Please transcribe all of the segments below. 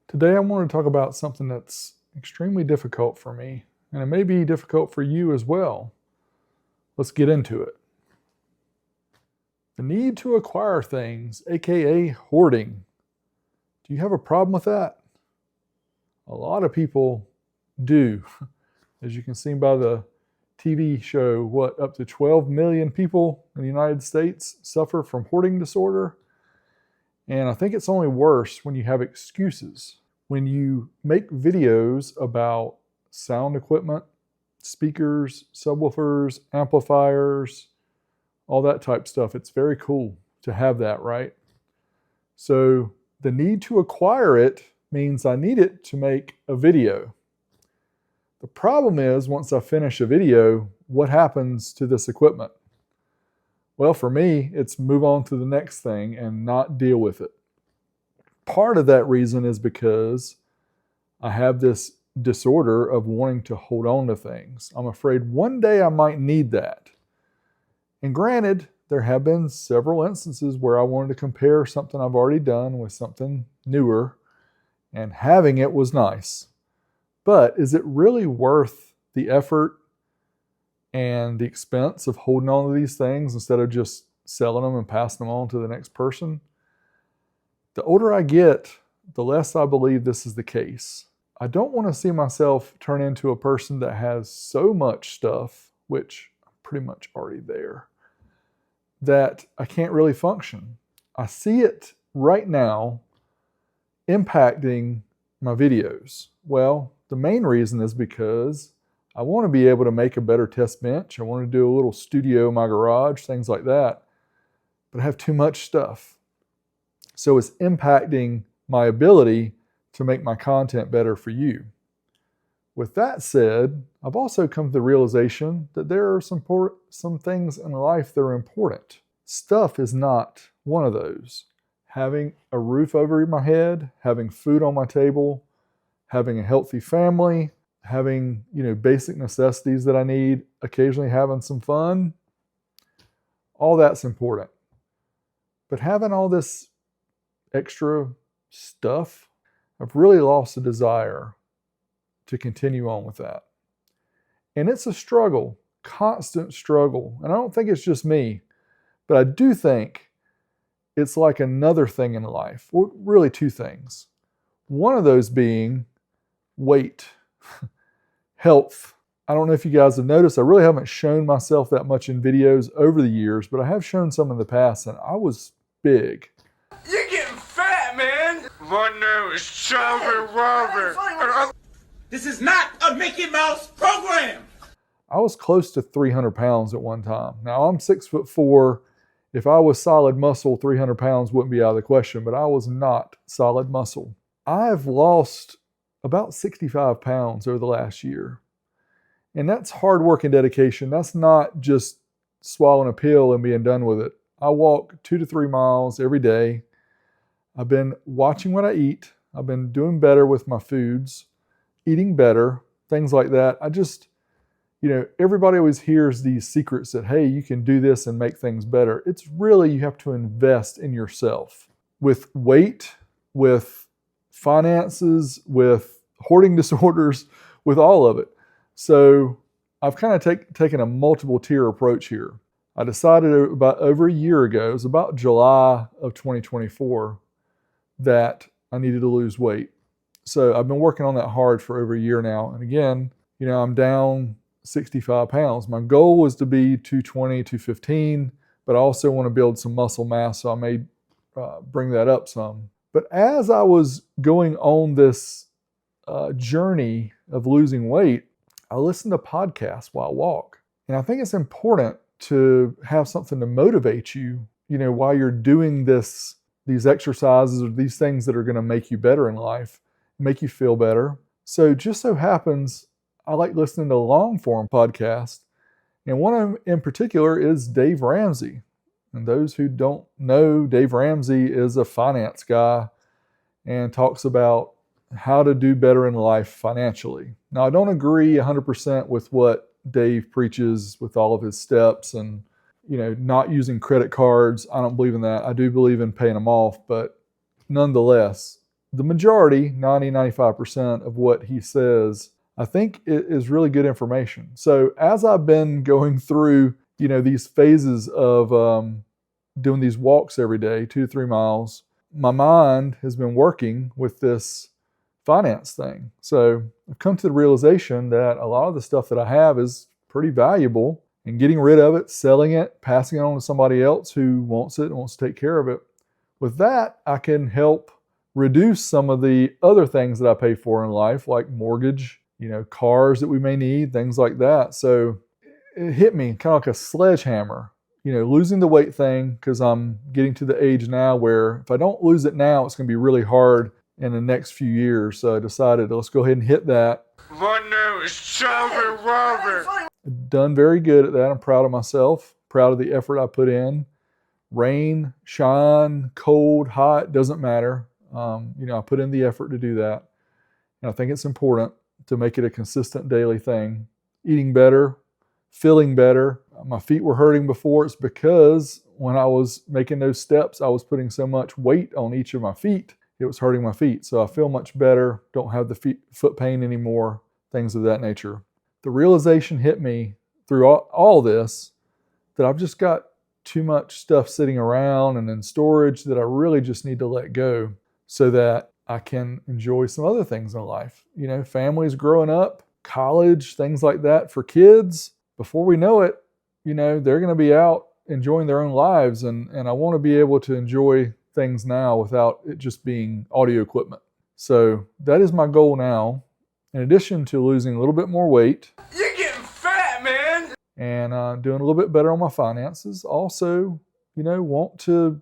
Today I want to talk about something that's extremely difficult for me, and it may be difficult for you as well. Let's get into it. The need to acquire things, aka hoarding. Do you have a problem with that? A lot of people do. As you can see by the TV show, up to 12 million people in the United States suffer from hoarding disorder. And I think it's only worse when you have excuses. When you make videos about sound equipment, speakers, subwoofers, amplifiers, all that type stuff, it's very cool to have that, right? So the need to acquire it means I need it to make a video. The problem is, once I finish a video, what happens to this equipment? Well, for me, it's move on to the next thing and not deal with it. Part of that reason is because I have this disorder of wanting to hold on to things. I'm afraid one day I might need that. And granted, there have been several instances where I wanted to compare something I've already done with something newer, and having it was nice. But is it really worth the effort and the expense of holding on to these things instead of just selling them and passing them on to the next person? The older I get, the less I believe this is the case. I don't want to see myself turn into a person that has so much stuff, which I'm pretty much already there, that I can't really function. I see it right now impacting my videos. Well, the main reason is because I want to be able to make a better test bench. I want to do a little studio in my garage, things like that. But I have too much stuff. So it's impacting my ability to make my content better for you. With that said, I've also come to the realization that there are some things in life that are important. Stuff is not one of those. Having a roof over my head, having food on my table, having a healthy family, having, basic necessities that I need, occasionally having some fun, all that's important. But having all this extra stuff, I've really lost a desire to continue on with that. And it's a struggle, constant struggle. And I don't think it's just me, but I do think it's like another thing in life, or really two things. One of those being weight, health. I don't know if you guys have noticed, I really haven't shown myself that much in videos over the years, but I have shown some in the past, and I was big. You're getting fat, man! My name is Chubby Robert. This is not a Mickey Mouse program! I was close to 300 pounds at one time. Now, I'm 6'4". If I was solid muscle, 300 pounds wouldn't be out of the question, but I was not solid muscle. I've lost about 65 pounds over the last year. And that's hard work and dedication. That's not just swallowing a pill and being done with it. I walk 2 to 3 miles every day. I've been watching what I eat. I've been doing better with my foods, eating better, things like that. I just, everybody always hears these secrets that, hey, you can do this and make things better. It's really, you have to invest in yourself with weight, with finances, with hoarding disorders, with all of it. So I've kind of taken a multiple tier approach here. I decided about over a year ago, it was about July of 2024, that I needed to lose weight. So I've been working on that hard for over a year now. And again, I'm down 65 pounds. My goal was to be 220, 215, but I also want to build some muscle mass, so I may bring that up some. But as I was going on this journey of losing weight, I listened to podcasts while I walk. And I think it's important to have something to motivate you, while you're doing these exercises or these things that are going to make you better in life, make you feel better. So just so happens, I like listening to long form podcasts. And one of them in particular is Dave Ramsey. And those who don't know, Dave Ramsey is a finance guy and talks about how to do better in life financially. Now, I don't agree 100% with what Dave preaches with all of his steps and, not using credit cards. I don't believe in that. I do believe in paying them off, but nonetheless, the majority, 90-95% of what he says, I think it is really good information. So as I've been going through, these phases of doing these walks every day, 2 to 3 miles, my mind has been working with this finance thing. So I've come to the realization that a lot of the stuff that I have is pretty valuable, and getting rid of it, selling it, passing it on to somebody else who wants it and wants to take care of it. With that, I can help reduce some of the other things that I pay for in life, like mortgage, cars that we may need, things like that. So it hit me kind of like a sledgehammer, losing the weight thing, because I'm getting to the age now where if I don't lose it now, it's going to be really hard in the next few years. So I decided, let's go ahead and hit that. I've done very good at that. I'm proud of myself, proud of the effort I put in. Rain, shine, cold, hot, doesn't matter. I put in the effort to do that. And I think it's important to make it a consistent daily thing. Eating better, feeling better. My feet were hurting before. It's because when I was making those steps, I was putting so much weight on each of my feet. It was hurting my feet. So I feel much better, don't have the foot pain anymore, things of that nature. The realization hit me through all this that I've just got too much stuff sitting around and in storage that I really just need to let go so that I can enjoy some other things in life. Families growing up, college, things like that for kids. Before we know it, they're going to be out enjoying their own lives. And I want to be able to enjoy things now without it just being audio equipment. So that is my goal now. In addition to losing a little bit more weight. You're getting fat, man! And doing a little bit better on my finances. Also, want to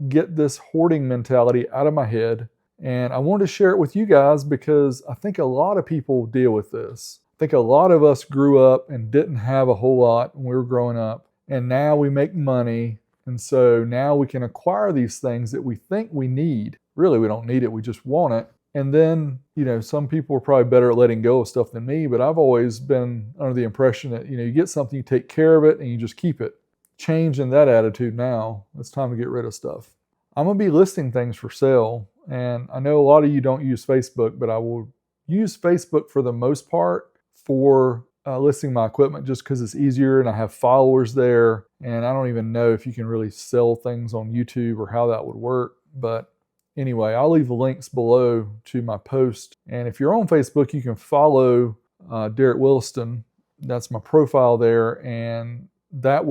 get this hoarding mentality out of my head. And I wanted to share it with you guys because I think a lot of people deal with this. I think a lot of us grew up and didn't have a whole lot when we were growing up. And now we make money. And so now we can acquire these things that we think we need. Really, we don't need it. We just want it. And then, some people are probably better at letting go of stuff than me, but I've always been under the impression that, you get something, you take care of it, and you just keep it. Change in that attitude now. It's time to get rid of stuff. I'm going to be listing things for sale, and I know a lot of you don't use Facebook, but I will use Facebook for the most part for listing my equipment just because it's easier and I have followers there, and I don't even know if you can really sell things on YouTube or how that would work, but anyway, I'll leave the links below to my post. And if you're on Facebook, you can follow Derek Williston. That's my profile there. And that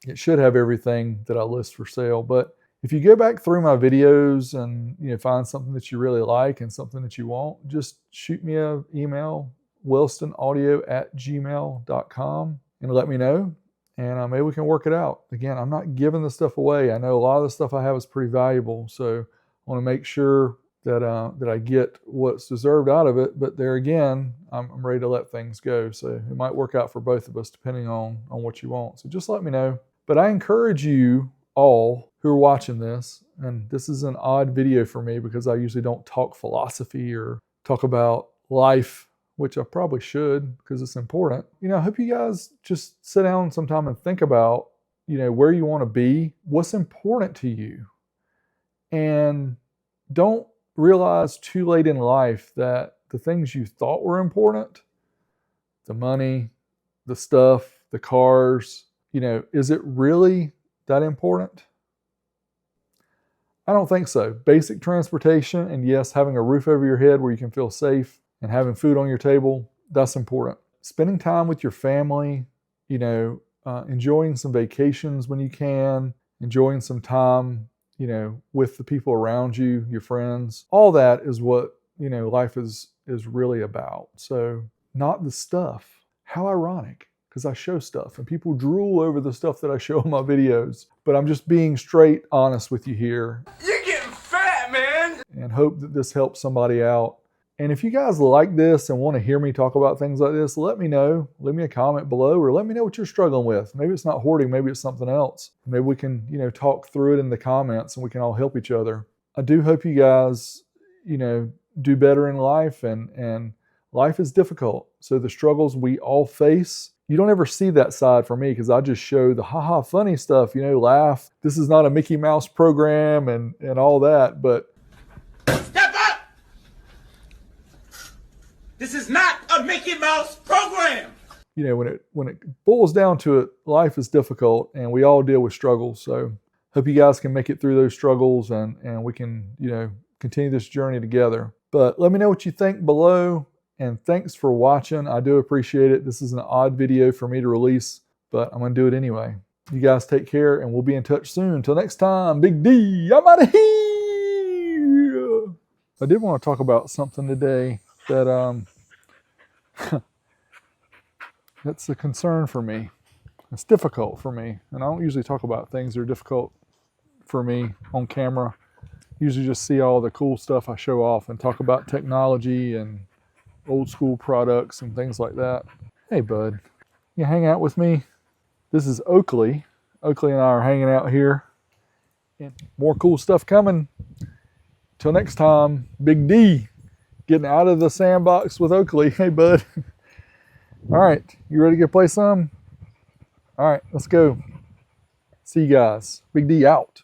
it should have everything that I list for sale. But if you go back through my videos and find something that you really like and something that you want, just shoot me an email, willistonaudio@gmail.com, and let me know. And maybe we can work it out. Again, I'm not giving the stuff away. I know a lot of the stuff I have is pretty valuable. So I want to make sure that I get what's deserved out of it. But there again, I'm ready to let things go. So it might work out for both of us depending on what you want. So just let me know. But I encourage you all who are watching this, and this is an odd video for me because I usually don't talk philosophy or talk about life, which I probably should because it's important. I hope you guys just sit down sometime and think about, where you want to be, what's important to you. And don't realize too late in life that the things you thought were important, the money, the stuff, the cars, is it really that important? I don't think so. Basic transportation and yes, having a roof over your head where you can feel safe and having food on your table, that's important. Spending time with your family, enjoying some vacations when you can, enjoying some time with the people around you, your friends, all that is what, life is really about. So not the stuff. How ironic, because I show stuff and people drool over the stuff that I show in my videos, but I'm just being straight honest with you here. You're getting fat, man! And hope that this helps somebody out. And if you guys like this and want to hear me talk about things like this, let me know. Leave me a comment below or let me know what you're struggling with. Maybe it's not hoarding, maybe it's something else. Maybe we can, talk through it in the comments and we can all help each other. I do hope you guys, do better in life and life is difficult. So the struggles we all face, you don't ever see that side for me because I just show the haha funny stuff, laugh. This is not a Mickey Mouse program and all that, but Step This is not a Mickey Mouse program. You know, when it boils down to it, life is difficult and we all deal with struggles. So hope you guys can make it through those struggles and we can, you know, continue this journey together. But let me know what you think below, and thanks for watching. I do appreciate it. This is an odd video for me to release, but I'm going to do it anyway. You guys take care, and we'll be in touch soon. Until next time, Big D, I'm out of here. I did want to talk about something today that that's a concern for me. It's difficult for me, and I don't usually talk about things that are difficult for me on camera. Usually just see all the cool stuff I show off and talk about technology and old school products and things like that. Hey bud, you hang out with me? This is Oakley. Oakley and I are hanging out here. And more cool stuff coming. Till next time, Big D, getting out of the sandbox with Oakley. Hey bud. All right, you ready to go play some? All right, let's go. See you guys. Big D out.